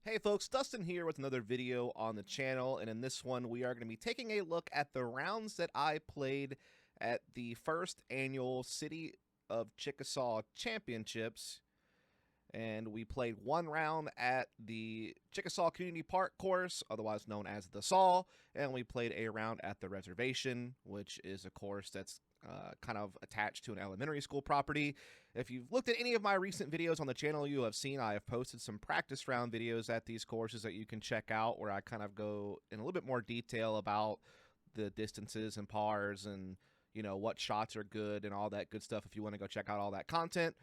Hey folks, Dustin here with another video on the channel, and in this one we are going to be taking a look at the rounds that I played at the first annual City of Chickasaw Championships. And we played one round at the Chickasaw Community Park course, otherwise known as the Saw, and we played a round at the reservation, which is a course that's kind of attached to an elementary school property. If you've looked at any of my recent videos on the channel, you have seen I have posted some practice round videos at these courses that you can check out, where I kind of go in a little bit more detail about the distances and pars and what shots are good and all that good stuff if you want to go check out all that content.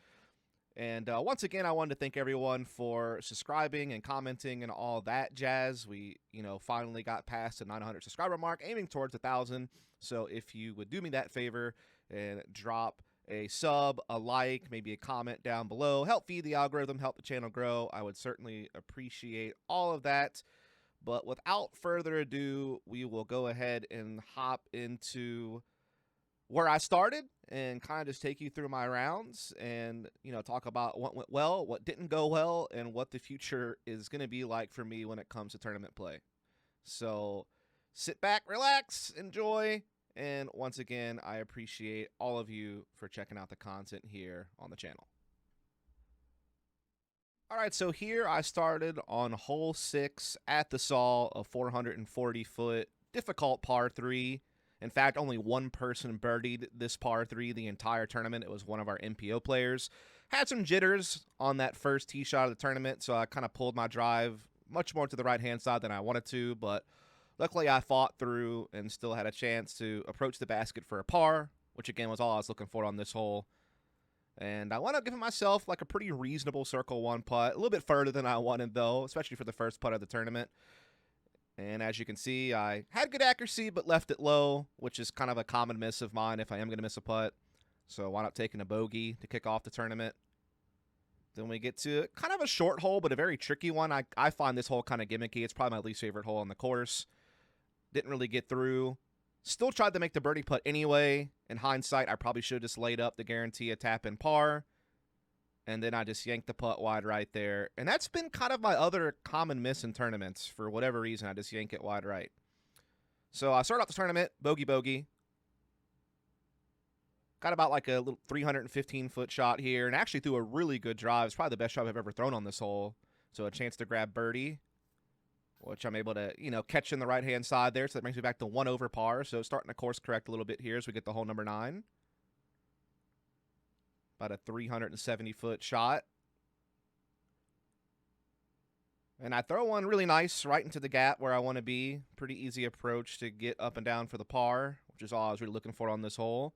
And once again, I wanted to thank everyone for subscribing and commenting and all that jazz. We, finally got past the 900 subscriber mark, aiming towards 1,000. So if you would do me that favor and drop a sub, a like, maybe a comment down below, help feed the algorithm, help the channel grow, I would certainly appreciate all of that. But without further ado, we will go ahead and hop into where I started and kind of just take you through my rounds and, talk about what went well, what didn't go well, and what the future is going to be like for me when it comes to tournament play. So sit back, relax, enjoy. And once again, I appreciate all of you for checking out the content here on the channel. All right, so here I started on hole 6 at the Saw, a 440-foot difficult par 3. In fact, only one person birdied this par 3 the entire tournament. It was one of our MPO players. Had some jitters on that first tee shot of the tournament, so I kind of pulled my drive much more to the right-hand side than I wanted to, but luckily I fought through and still had a chance to approach the basket for a par, which again was all I was looking for on this hole. And I wound up giving myself like a pretty reasonable circle 1 putt, a little bit further than I wanted though, especially for the first putt of the tournament. And as you can see, I had good accuracy, but left it low, which is kind of a common miss of mine if I am going to miss a putt. So I wound up taking a bogey to kick off the tournament. Then we get to kind of a short hole, but a very tricky one. I find this hole kind of gimmicky. It's probably my least favorite hole on the course. Didn't really get through. Still tried to make the birdie putt anyway. In hindsight, I probably should have just laid up to guarantee a tap-in par. And then I just yanked the putt wide right there. And that's been kind of my other common miss in tournaments. For whatever reason, I just yank it wide right. So I started off the tournament, bogey. Got about like a little 315-foot shot here. And actually threw a really good drive. It's probably the best drive I've ever thrown on this hole. So a chance to grab birdie, which I'm able to, catch in the right-hand side there. So that brings me back to 1 over par. So starting to course correct a little bit here as we get to hole number 9. About a 370-foot shot. And I throw one really nice right into the gap where I want to be. Pretty easy approach to get up and down for the par, which is all I was really looking for on this hole.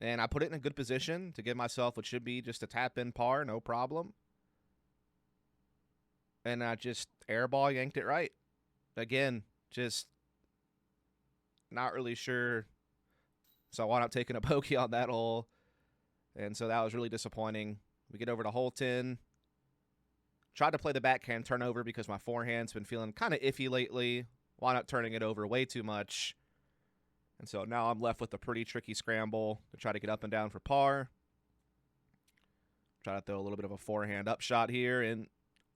And I put it in a good position to give myself what should be just a tap-in par, no problem. And I just airball yanked it right. Again, just not really sure. So I wound up taking a bogey on that hole. And so that was really disappointing. We get over to hole 10. Tried to play the backhand turnover because my forehand's been feeling kind of iffy lately. Wound up turning it over way too much. And so now I'm left with a pretty tricky scramble to try to get up and down for par. Try to throw a little bit of a forehand upshot here. And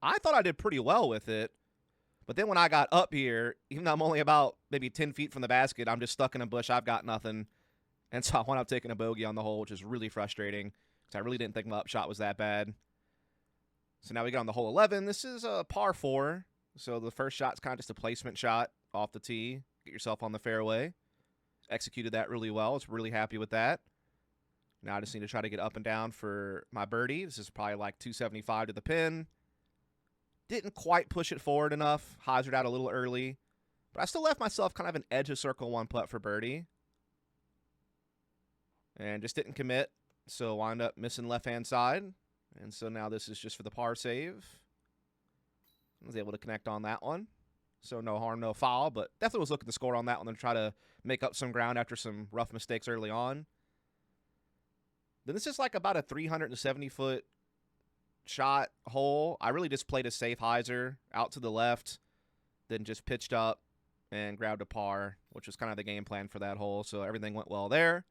I thought I did pretty well with it. But then when I got up here, even though I'm only about maybe 10 feet from the basket, I'm just stuck in a bush. I've got nothing. And so I wound up taking a bogey on the hole, which is really frustrating because I really didn't think my upshot was that bad. So now we get on the hole 11. This is a par 4. So the first shot's kind of just a placement shot off the tee. Get yourself on the fairway. Executed that really well. I was really happy with that. Now I just need to try to get up and down for my birdie. This is probably like 275 to the pin. Didn't quite push it forward enough. Hyzered out a little early. But I still left myself kind of an edge of circle 1 putt for birdie. And just didn't commit, so wound up missing left-hand side. And so now this is just for the par save. I was able to connect on that one. So no harm, no foul, but definitely was looking to score on that one and try to make up some ground after some rough mistakes early on. Then this is like about a 370-foot shot hole. I really just played a safe hyzer out to the left, then just pitched up and grabbed a par, which was kind of the game plan for that hole. So everything went well there.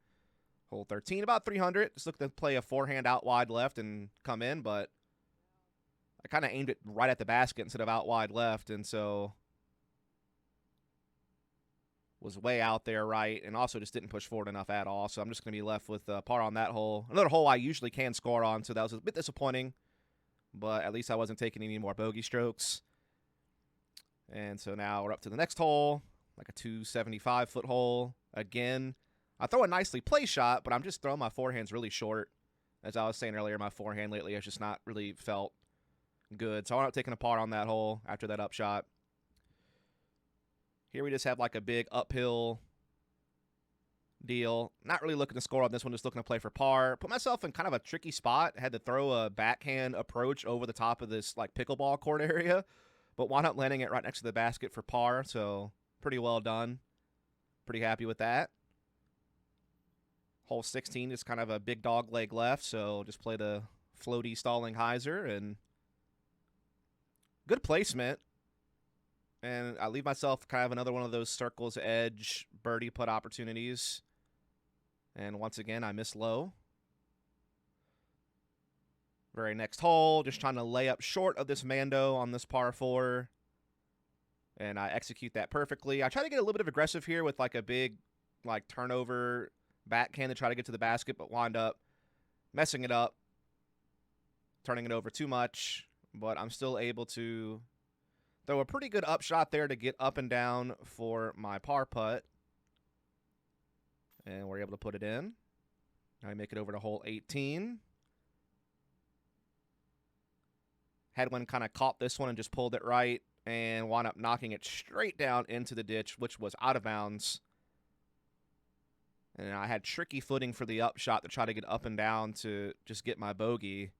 Hole 13, about 300. Just looking to play a forehand out wide left and come in, but I kind of aimed it right at the basket instead of out wide left, and so was way out there right, and also just didn't push forward enough at all. So I'm just going to be left with par on that hole. Another hole I usually can score on, so that was a bit disappointing, but at least I wasn't taking any more bogey strokes. And so now we're up to the next hole, like a 275-foot hole. Again, I throw a nicely placed shot, but I'm just throwing my forehands really short. As I was saying earlier, my forehand lately has just not really felt good. So I ended up taking a par on that hole after that upshot. Here we just have like a big uphill deal. Not really looking to score on this one, just looking to play for par. Put myself in kind of a tricky spot. Had to throw a backhand approach over the top of this like pickleball court area, but wound up landing it right next to the basket for par, so pretty well done. Pretty happy with that. Hole 16 is kind of a big dog leg left, so just play the floaty stalling hyzer, and good placement. And I leave myself kind of another one of those circles edge birdie putt opportunities. And once again, I miss low. Very next hole, just trying to lay up short of this Mando on this par 4. And I execute that perfectly. I try to get a little bit of aggressive here with like a big like turnover backhand to try to get to the basket, but wind up messing it up, turning it over too much. But I'm still able to throw a pretty good upshot there to get up and down for my par putt. And we're able to put it in. Now I make it over to hole 18. Headwind kind of caught this one and just pulled it right and wound up knocking it straight down into the ditch, which was out of bounds. And I had tricky footing for the upshot to try to get up and down to just get my bogey.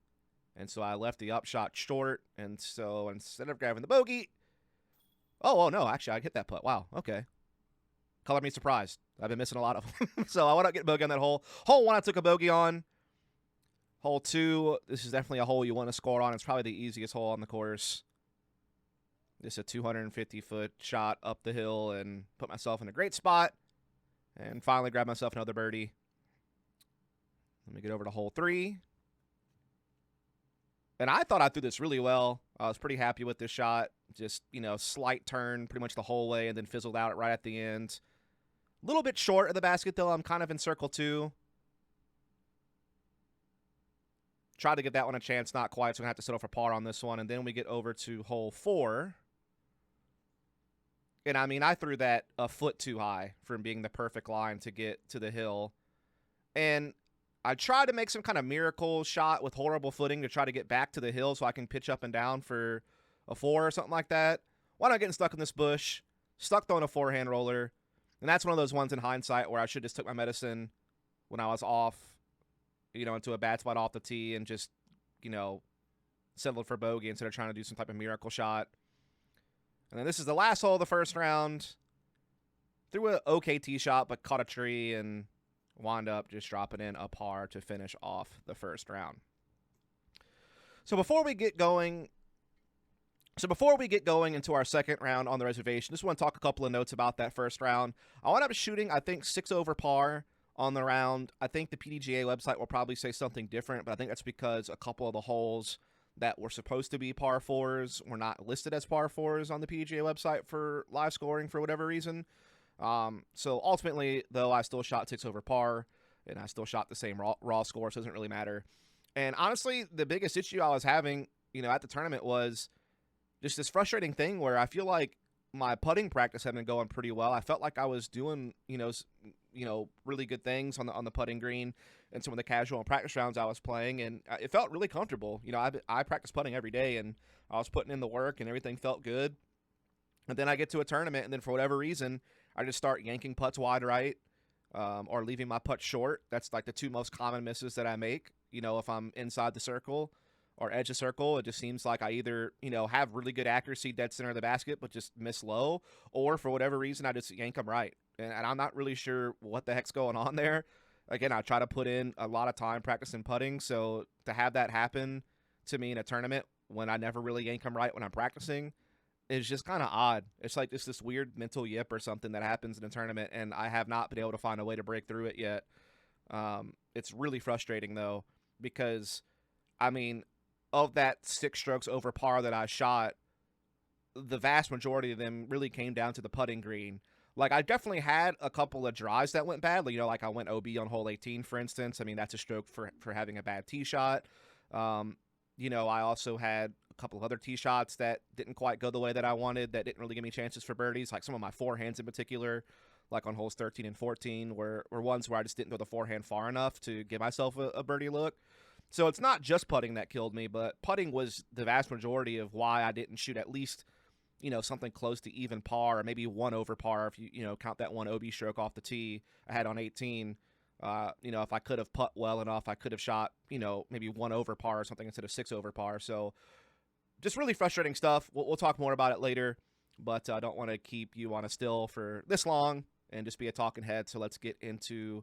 And so I left the upshot short. And so instead of grabbing the bogey, oh no, actually I hit that putt. Wow, okay. Color me surprised. I've been missing a lot of them. So I wound up getting bogey on that hole. Hole 1 I took a bogey on. Hole 2, this is definitely a hole you want to score on. It's probably the easiest hole on the course. Just a 250-foot shot up the hill and put myself in a great spot. And finally grab myself another birdie. Let me get over to hole 3. And I thought I threw this really well. I was pretty happy with this shot. Just, slight turn pretty much the whole way and then fizzled out right at the end. A little bit short of the basket, though. I'm kind of in circle 2. Tried to give that one a chance, not quite, so I'm going to have to settle for par on this one. And then we get over to hole 4. And, I mean, I threw that a foot too high from being the perfect line to get to the hill. And I tried to make some kind of miracle shot with horrible footing to try to get back to the hill so I can pitch up and down for a 4 or something like that. Why not getting stuck in this bush, stuck throwing a forehand roller. And that's one of those ones in hindsight where I should just took my medicine when I was off, into a bad spot off the tee and just, settled for bogey instead of trying to do some type of miracle shot. And then this is the last hole of the first round. Threw an okay tee shot, but caught a tree and wound up just dropping in a par to finish off the first round. So before we get going into our second round on the reservation, just want to talk a couple of notes about that first round. I wound up shooting, I think, 6 over par on the round. I think the PDGA website will probably say something different, but I think that's because a couple of the holes that were supposed to be par 4s were not listed as par 4s on the PDGA website for live scoring for whatever reason. So ultimately, though, I still shot 6 over par, and I still shot the same raw score, so it doesn't really matter. And honestly, the biggest issue I was having, at the tournament was just this frustrating thing where I feel like my putting practice had been going pretty well. I felt like I was doing, really good things on the putting green and some of the casual practice rounds I was playing, and it felt really comfortable. I practice putting every day, and I was putting in the work, and everything felt good. And then I get to a tournament, and then for whatever reason, I just start yanking putts wide right or leaving my putt short. That's like the 2 most common misses that I make. If I'm inside the circle or edge of circle, it just seems like I either, have really good accuracy dead center of the basket but just miss low, or for whatever reason, I just yank them right. And I'm not really sure what the heck's going on there. Again, I try to put in a lot of time practicing putting, so to have that happen to me in a tournament when I never really yank them right when I'm practicing is just kind of odd. It's like this weird mental yip or something that happens in a tournament, and I have not been able to find a way to break through it yet. It's really frustrating, though, because, I mean, of that 6 strokes over par that I shot, the vast majority of them really came down to the putting green. Like, I definitely had a couple of drives that went badly. You know, like I went OB on hole 18, for instance. I mean, that's a stroke for having a bad tee shot. You know, I also had a couple of other tee shots that didn't quite go the way that I wanted, that didn't really give me chances for birdies. Like some of my forehands in particular, like on holes 13 and 14, were ones where I just didn't throw the forehand far enough to give myself a birdie look. So it's not just putting that killed me, but putting was the vast majority of why I didn't shoot at least, you know, something close to even par, or maybe 1 over par if you know, count that 1 OB stroke off the tee I had on 18. You know, if I could have putt well enough, I could have shot, you know, maybe 1 over par or something instead of 6 over par. So just really frustrating stuff. We'll talk more about it later, but I don't want to keep you on a still for this long and just be a talking head. So let's get into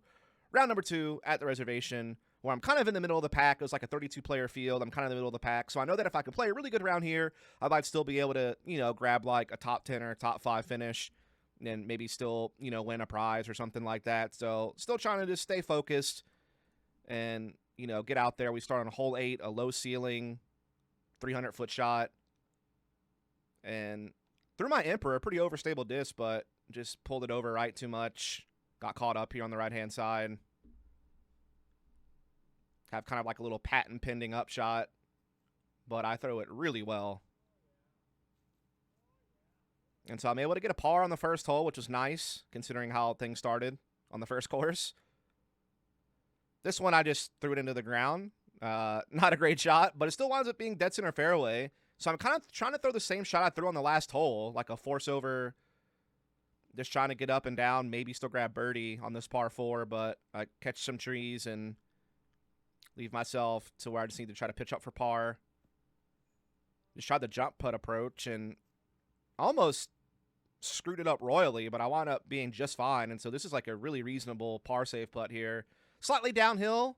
round number 2 at the reservation, where I'm kind of in the middle of the pack. It was like a 32-player field. I'm kind of in the middle of the pack. So I know that if I could play a really good round here, I might still be able to, you know, grab like a top 10 or top 5 finish and maybe still, you know, win a prize or something like that. So still trying to just stay focused and, you know, get out there. We start on hole 8, a low ceiling, 300-foot shot. And threw my Emperor, pretty overstable disc, but just pulled it over right too much. Got caught up here on the right-hand side. Have kind of like a little patent pending upshot, but I throw it really well. And so I'm able to get a par on the first hole, which was nice, considering how things started on the first course. This one, I just threw it into the ground. Not a great shot, but it still winds up being dead center fairway. So I'm kind of trying to throw the same shot I threw on the last hole, like a force over, just trying to get up and down, maybe still grab birdie on this par 4, but I catch some trees and leave myself to where I just need to try to pitch up for par. Just tried the jump putt approach and almost screwed it up royally, but I wound up being just fine. And so this is like a really reasonable par save putt here. Slightly downhill.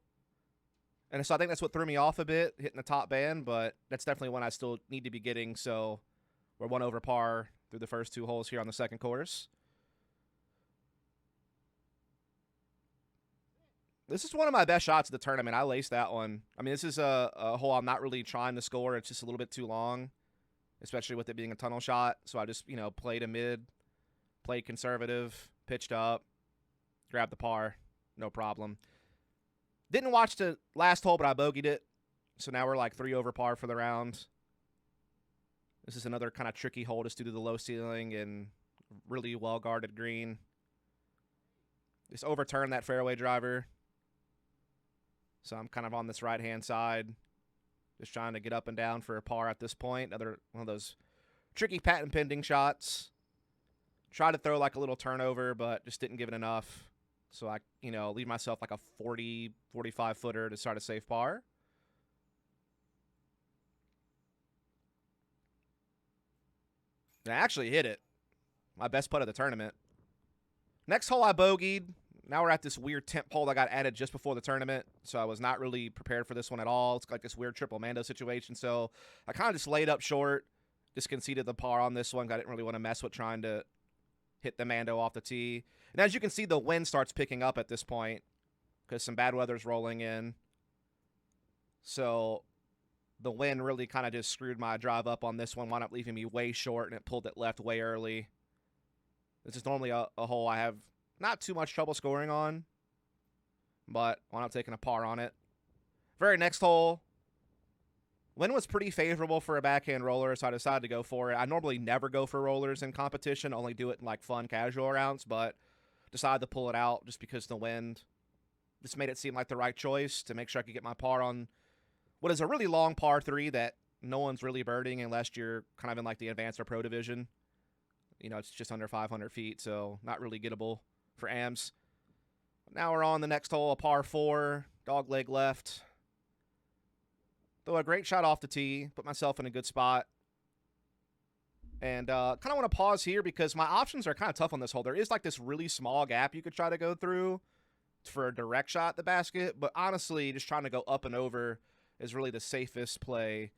And so I think that's what threw me off a bit, hitting the top band, but that's definitely one I still need to be getting. So we're 1 over par through the first 2 holes here on the second course. This is one of my best shots of the tournament. I laced that one. I mean, this is a hole I'm not really trying to score. It's just a little bit too long, especially with it being a tunnel shot. So I just, you know, played a mid, played conservative, pitched up, grabbed the par, no problem. Didn't watch the last hole, but I bogeyed it. So now we're like 3 over par for the round. This is another kind of tricky hole just due to the low ceiling and really well-guarded green. Just overturned that fairway driver. So I'm kind of on this right-hand side, just trying to get up and down for a par at this point. Another one of those tricky patent pending shots. Tried to throw like a little turnover, but just didn't give it enough. So I, you know, leave myself like a 40, 45-footer to start a safe par. And I actually hit it. My best putt of the tournament. Next hole I bogeyed. Now we're at this weird temp hole that got added just before the tournament, so I was not really prepared for this one at all. It's like this weird triple Mando situation, so I kind of just laid up short, just conceded the par on this one. I didn't really want to mess with trying to hit the Mando off the tee. And as you can see, the wind starts picking up at this point because some bad weather's rolling in. So the wind really kind of just screwed my drive up on this one, wound up leaving me way short, and it pulled it left way early. This is normally a hole I have not too much trouble scoring on, but wound up taking a par on it. Very next hole, wind was pretty favorable for a backhand roller, so I decided to go for it. I normally never go for rollers in competition, only do it in like fun casual rounds, but decided to pull it out just because the wind just made it seem like the right choice to make sure I could get my par on what is a really long par 3 that no one's really birding unless you're kind of in like the advanced or pro division. You know, it's just under 500 feet, so not really gettable for AMs. Now we're on the next hole, a par 4, dog leg left. Throw a great shot off the tee, put myself in a good spot. And kind of want to pause here because my options are kind of tough on this hole. There is like this really small gap you could try to go through for a direct shot at the basket, but honestly, just trying to go up and over is really the safest play.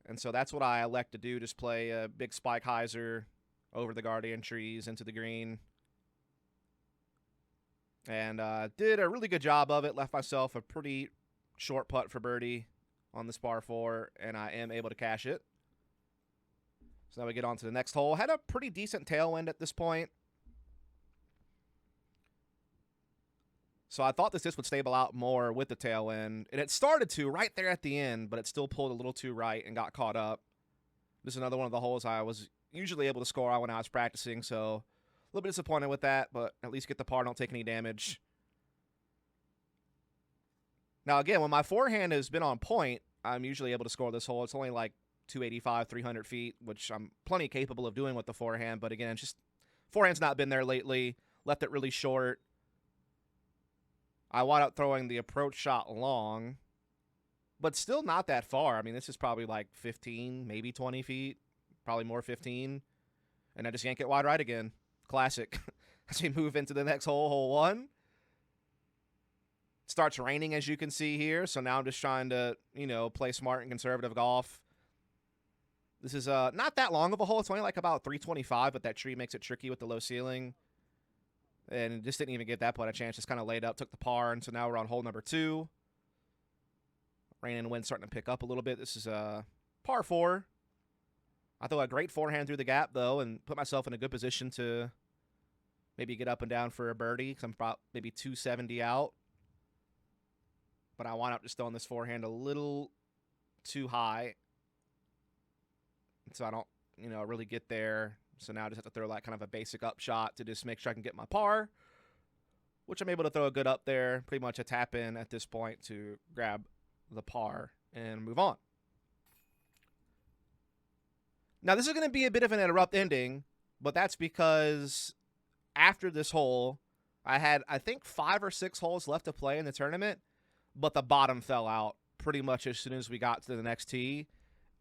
And so that's what I elect to do, just play a big spike hyzer over the guardian trees into the green. And did a really good job of it. Left myself a pretty short putt for birdie. on this par 4, and I am able to cash it. So now we get on to the next hole. Had a pretty decent tailwind at this point. So I thought this would stable out more with the tailwind. And it started to right there at the end, but it still pulled a little too right and got caught up. This is another one of the holes I was usually able to score on when I was practicing, so a little bit disappointed with that, but at least get the par, don't take any damage. Now, again, when my forehand has been on point, I'm usually able to score this hole. It's only like 285, 300 feet, which I'm plenty capable of doing with the forehand, but again, just forehand's not been there lately. Left it really short. I wound up throwing the approach shot long, but still not that far. I mean, this is probably like 15, maybe 20 feet, probably more 15. And I just yank it wide right again. Classic. As we move into the next hole, hole 1. It starts raining, as you can see here. So now I'm just trying to, play smart and conservative golf. This is not that long of a hole. It's only like about 325, but that tree makes it tricky with the low ceiling. And just didn't even get that point a chance. Just kind of laid up, took the par. And so now we're on hole number 2. Rain and wind starting to pick up a little bit. This is par 4. I throw a great forehand through the gap, though, and put myself in a good position to maybe get up and down for a birdie, because I'm about maybe 270 out. But I wind up just throwing this forehand a little too high. So I don't, really get there. So now I just have to throw like kind of a basic up shot to just make sure I can get my par, which I'm able to throw a good up there, pretty much a tap in at this point to grab the par and move on. Now, this is going to be a bit of an abrupt ending, but that's because after this hole, I had, I think, 5 or 6 holes left to play in the tournament, but the bottom fell out pretty much as soon as we got to the next tee,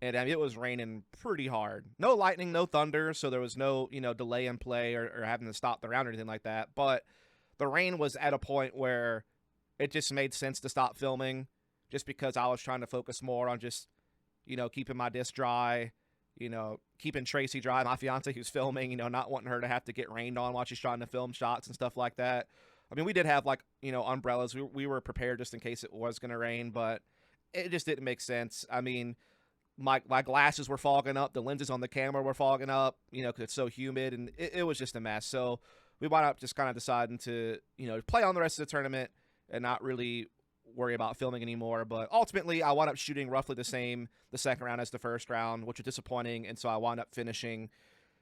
and it was raining pretty hard. No lightning, no thunder, so there was no, delay in play or having to stop the round or anything like that, but the rain was at a point where it just made sense to stop filming, just because I was trying to focus more on just, keeping my disc dry, keeping Tracy dry, my fiance who's filming, not wanting her to have to get rained on while she's trying to film shots and stuff like that. I mean, we did have, like, umbrellas. We were prepared just in case it was going to rain, but it just didn't make sense. I mean, my glasses were fogging up. The lenses on the camera were fogging up, because it's so humid, and it was just a mess. So we wound up just kind of deciding to, play on the rest of the tournament and not really worry about filming anymore. But ultimately, I wound up shooting roughly the same the second round as the first round, which was disappointing. And so I wound up finishing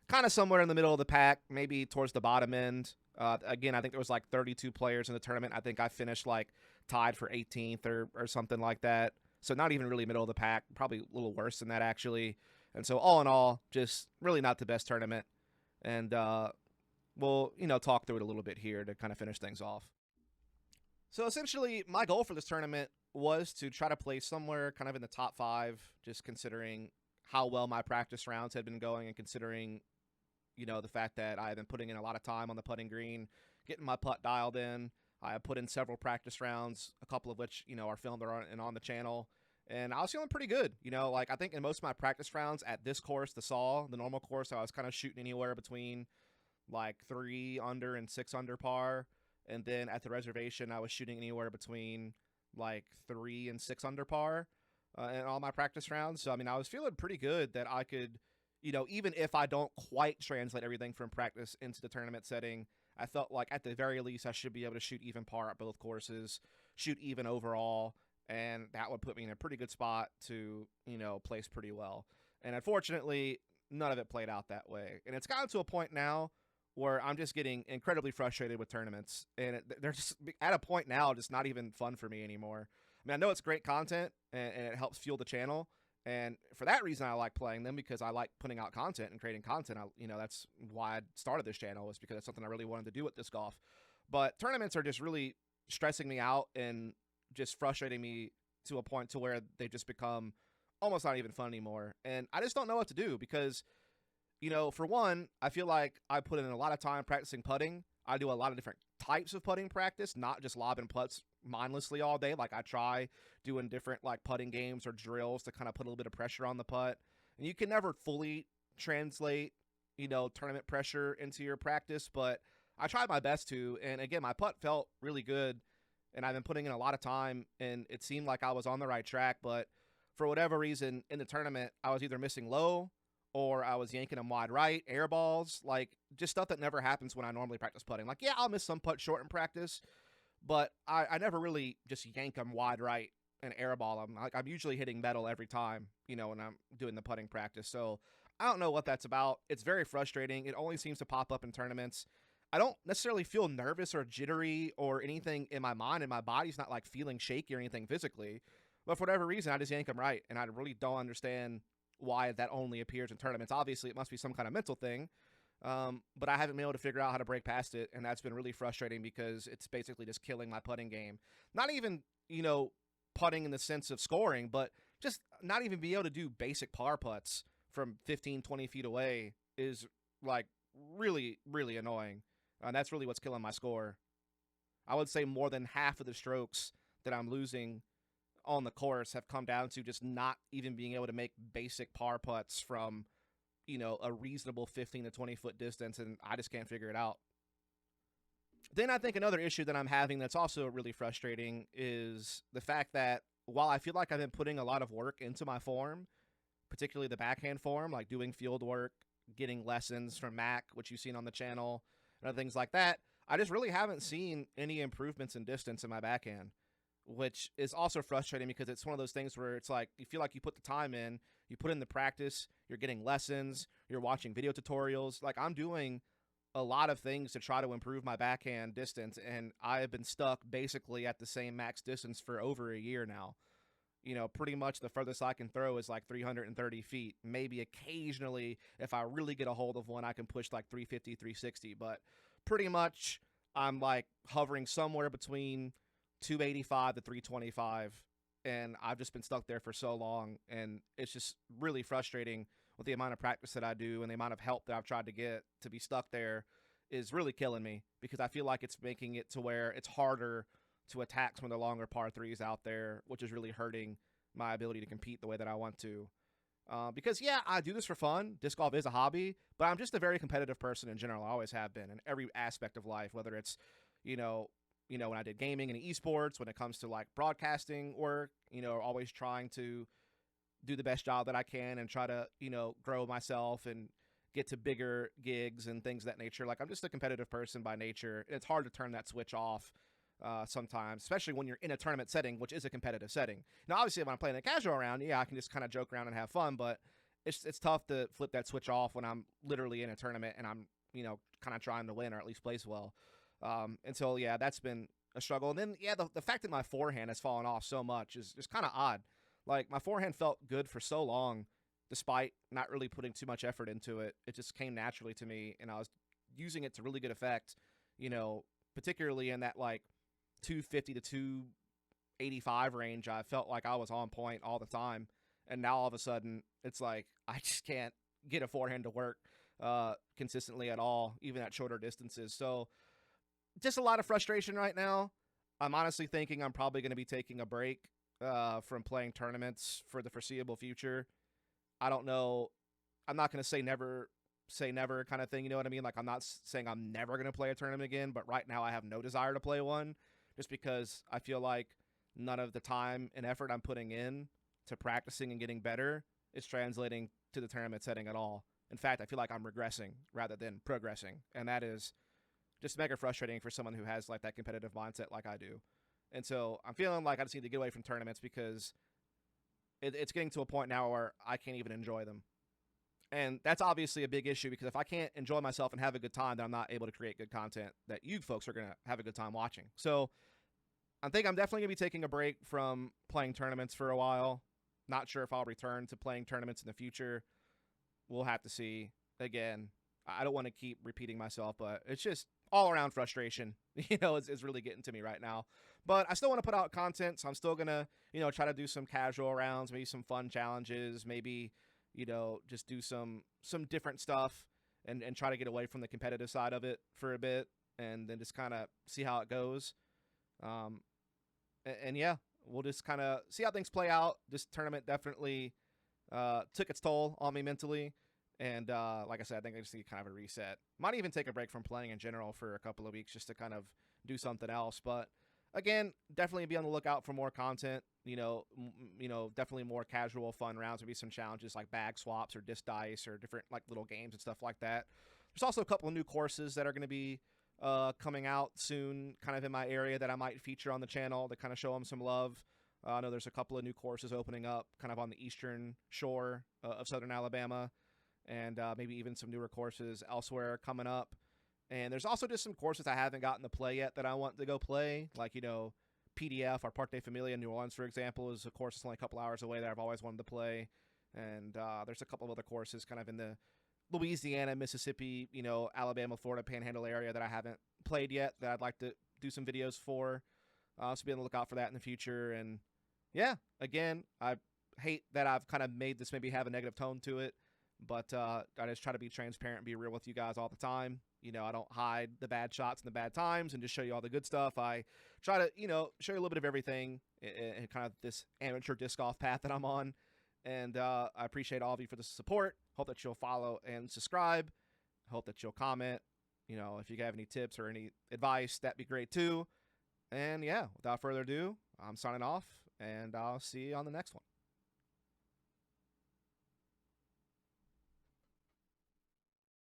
kind of somewhere in the middle of the pack, maybe towards the bottom end. Again, I think there was like 32 players in the tournament. I think I finished like tied for 18th or something like that. So not even really middle of the pack, probably a little worse than that, actually. And so all in all, just really not the best tournament. And we'll, talk through it a little bit here to kind of finish things off. So essentially, my goal for this tournament was to try to play somewhere kind of in the top 5, just considering how well my practice rounds had been going and considering, the fact that I had been putting in a lot of time on the putting green, getting my putt dialed in. I have put in several practice rounds, a couple of which, are filmed and on the channel. And I was feeling pretty good. I think in most of my practice rounds at this course, the normal course, I was kind of shooting anywhere between like 3 under and 6 under par. And then at the reservation, I was shooting anywhere between like 3 and 6 under par in all my practice rounds. So, I mean, I was feeling pretty good that I could, even if I don't quite translate everything from practice into the tournament setting, I felt like at the very least I should be able to shoot even par at both courses, shoot even overall, and that would put me in a pretty good spot to, place pretty well. And unfortunately, none of it played out that way. And it's gotten to a point now where I'm just getting incredibly frustrated with tournaments. And they're just at a point now just not even fun for me anymore. I mean, I know it's great content, and it helps fuel the channel. And for that reason, I like playing them, because I like putting out content and creating content. That's why I started this channel, is because it's something I really wanted to do with disc golf. But tournaments are just really stressing me out and just frustrating me to a point to where they just become almost not even fun anymore. And I just don't know what to do, because for one, I feel like I put in a lot of time practicing putting. I do a lot of different types of putting practice, not just lobbing putts mindlessly all day. Like, I try doing different like putting games or drills to kind of put a little bit of pressure on the putt. And you can never fully translate, tournament pressure into your practice, but I tried my best to. And again, my putt felt really good, and I've been putting in a lot of time, and it seemed like I was on the right track. But for whatever reason in the tournament, I was either missing low or I was yanking them wide right, air balls, like just stuff that never happens when I normally practice putting. Like, yeah, I'll miss some putt short in practice, but I never really just yank them wide right and airball them. Like, I'm usually hitting metal every time, when I'm doing the putting practice. So I don't know what that's about. It's very frustrating. It only seems to pop up in tournaments. I don't necessarily feel nervous or jittery or anything in my mind, and my body's not like feeling shaky or anything physically. But for whatever reason, I just yank them right, and I really don't understand why that only appears in tournaments. Obviously, it must be some kind of mental thing, but I haven't been able to figure out how to break past it, and that's been really frustrating because it's basically just killing my putting game. Not even, putting in the sense of scoring, but just not even being able to do basic par putts from 15, 20 feet away is, like, really, really annoying. And that's really what's killing my score. I would say more than half of the strokes that I'm losing on the course have come down to just not even being able to make basic par putts from, a reasonable 15 to 20 foot distance, and I just can't figure it out. Then I think another issue that I'm having that's also really frustrating is the fact that while I feel like I've been putting a lot of work into my form, particularly the backhand form, like doing field work, getting lessons from Mac, which you've seen on the channel, and other things like that, I just really haven't seen any improvements in distance in my backhand, which is also frustrating because it's one of those things where it's like you feel like you put the time in, you put in the practice, you're getting lessons, you're watching video tutorials. Like, I'm doing a lot of things to try to improve my backhand distance, and I have been stuck basically at the same max distance for over a year now. Pretty much the furthest I can throw is like 330 feet. Maybe occasionally, if I really get a hold of one, I can push like 350, 360, but pretty much I'm like hovering somewhere between 285 to 325, and I've just been stuck there for so long, and it's just really frustrating with the amount of practice that I do and the amount of help that I've tried to get. To be stuck there is really killing me because I feel like it's making it to where it's harder to attack some of the longer par threes out there, which is really hurting my ability to compete the way that I want to. Because, yeah, I do this for fun. Disc golf is a hobby, but I'm just a very competitive person in general. I always have been in every aspect of life, whether it's, when I did gaming and esports, when it comes to like broadcasting work, always trying to do the best job that I can and try to, grow myself and get to bigger gigs and things of that nature. Like, I'm just a competitive person by nature. It's hard to turn that switch off sometimes, especially when you're in a tournament setting, which is a competitive setting. Now, obviously, if I'm playing a casual round, yeah, I can just kind of joke around and have fun, but it's tough to flip that switch off when I'm literally in a tournament and I'm, kind of trying to win or at least place well. And so, yeah, that's been a struggle. And then, yeah, the fact that my forehand has fallen off so much is just kind of odd. Like, my forehand felt good for so long, despite not really putting too much effort into it. It just came naturally to me, and I was using it to really good effect, particularly in that, like, 250 to 285 range. I felt like I was on point all the time, and now all of a sudden, it's like I just can't get a forehand to work consistently at all, even at shorter distances. So just a lot of frustration right now. I'm honestly thinking I'm probably going to be taking a break from playing tournaments for the foreseeable future. I don't know. I'm not going to say never kind of thing. You know what I mean? Like, I'm not saying I'm never going to play a tournament again, but right now I have no desire to play one just because I feel like none of the time and effort I'm putting in to practicing and getting better is translating to the tournament setting at all. In fact, I feel like I'm regressing rather than progressing, and that is just mega frustrating for someone who has like that competitive mindset like I do. And so I'm feeling like I just need to get away from tournaments because it's getting to a point now where I can't even enjoy them. And that's obviously a big issue because if I can't enjoy myself and have a good time, then I'm not able to create good content that you folks are going to have a good time watching. So I think I'm definitely going to be taking a break from playing tournaments for a while. Not sure if I'll return to playing tournaments in the future. We'll have to see. Again, I don't want to keep repeating myself, but it's just all around frustration, is really getting to me right now. But I still want to put out content, so I'm still going to, try to do some casual rounds, maybe some fun challenges, maybe, just do some different stuff and try to get away from the competitive side of it for a bit and then just kind of see how it goes. And yeah, we'll just kind of see how things play out. This tournament definitely took its toll on me mentally. And like I said, I think I just need kind of a reset. Might even take a break from playing in general for a couple of weeks just to kind of do something else. But again, definitely be on the lookout for more content. Definitely more casual, fun rounds. Maybe some challenges like bag swaps or disc dice or different like little games and stuff like that. There's also a couple of new courses that are going to be coming out soon, kind of in my area that I might feature on the channel to kind of show them some love. I know there's a couple of new courses opening up kind of on the eastern shore of southern Alabama, and maybe even some newer courses elsewhere coming up. And there's also just some courses I haven't gotten to play yet that I want to go play, like, PDF or Parc des Familles in New Orleans, for example, is a course that's only a couple hours away that I've always wanted to play. And there's a couple of other courses kind of in the Louisiana, Mississippi, Alabama, Florida Panhandle area that I haven't played yet that I'd like to do some videos for. So be on the lookout for that in the future. And yeah, again, I hate that I've kind of made this maybe have a negative tone to it, but I just try to be transparent and be real with you guys all the time. I don't hide the bad shots and the bad times and just show you all the good stuff. I try to, show you a little bit of everything in kind of this amateur disc golf path that I'm on. And I appreciate all of you for the support. Hope that you'll follow and subscribe. Hope that you'll comment. If you have any tips or any advice, that'd be great too. And yeah, without further ado, I'm signing off, and I'll see you on the next one.